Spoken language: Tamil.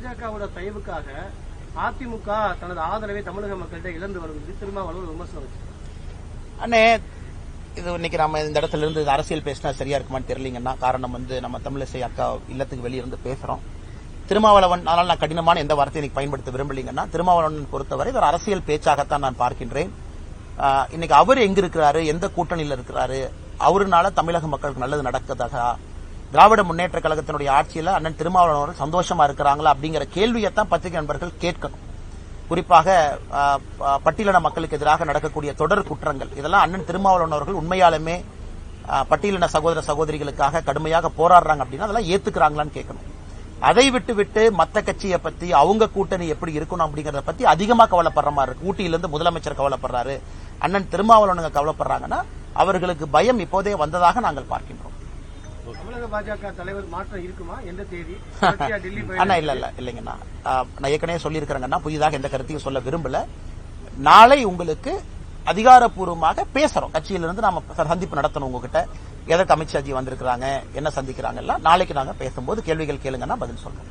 பாஜகவோட தயவுக்காக அதிமுக தனது ஆதரவை தமிழக மக்கள்கிட்ட இழந்து வருவது திருமாவளவன் விமர்சனம் வச்சு. அண்ணே, இது இன்னைக்கு நம்ம இந்த இடத்துல இருந்து அரசியல் பேசினா சரியா இருக்குமான்னு தெரியலீங்கன்னா, காரணம் நம்ம தமிழிசை அக்கா இல்லத்துக்கு வெளியிருந்து பேசுறோம். திருமாவளவன், அதனால நான் கடினமான எந்த வார்த்தையை இன்னைக்கு பயன்படுத்த விரும்பலீங்கன்னா, திருமாவளவன் பொறுத்தவரை ஒரு அரசியல் பேச்சாகத்தான் நான் பார்க்கின்றேன். இன்னைக்கு அவர் எங்க இருக்கிறாரு, எந்த கூட்டணியில் இருக்கிறாரு, அவருனால தமிழக மக்களுக்கு நல்லது நடக்குதா, திராவிட முன்னேற்ற கழகத்தினுடைய ஆட்சியில அண்ணன் திருமாவளவன் சந்தோஷமா இருக்கிறாங்களா அப்படிங்கிற கேள்வியைத்தான் பத்திரிகை நண்பர்கள் கேட்கணும். குறிப்பாக பட்டியலின மக்களுக்கு எதிராக நடக்கக்கூடிய தொடர் குற்றங்கள், இதெல்லாம் அண்ணன் திருமாவளவன் அவர்கள் உண்மையாலுமே பட்டியலின சகோதர சகோதரிகளுக்காக கடுமையாக போராடுறாங்க அப்படின்னா அதெல்லாம் ஏத்துக்கிறாங்களான்னு கேட்கணும். அதை விட்டு மத்த கட்சியை பத்தி, அவங்க கூட்டணி எப்படி இருக்கணும் அப்படிங்கறத பத்தி அதிகமா கவலைப்படுற மாதிரி இருக்கு. ஊட்டியிலிருந்து முதலமைச்சர் கவலைப்படுறாரு, அண்ணன் திருமாவளவன் கவலைப்படுறாங்கன்னா அவர்களுக்கு பயம் இப்போதே வந்ததாக நாங்கள் பார்க்கின்றோம். தமிழக பாஜக தலைவர் மாற்றம் இருக்குமா? எந்த தேதி? அண்ணா இல்லைங்கண்ணா, நான் ஏற்கனவே சொல்லியிருக்கிறேங்கன்னா, புதிதாக எந்த கருத்தையும் சொல்ல விரும்பல. நாளை உங்களுக்கு அதிகாரப்பூர்வமாக பேசுறோம். கட்சியிலிருந்து நாம சந்திப்பு நடத்தணும் உங்ககிட்ட. எதற்கு அமித்ஷாஜி வந்திருக்கிறாங்க, என்ன சந்திக்கிறாங்க, நாளைக்கு நாங்க பேசும்போது கேள்விகள் கேளுங்கன்னா பதில் சொல்றோம்.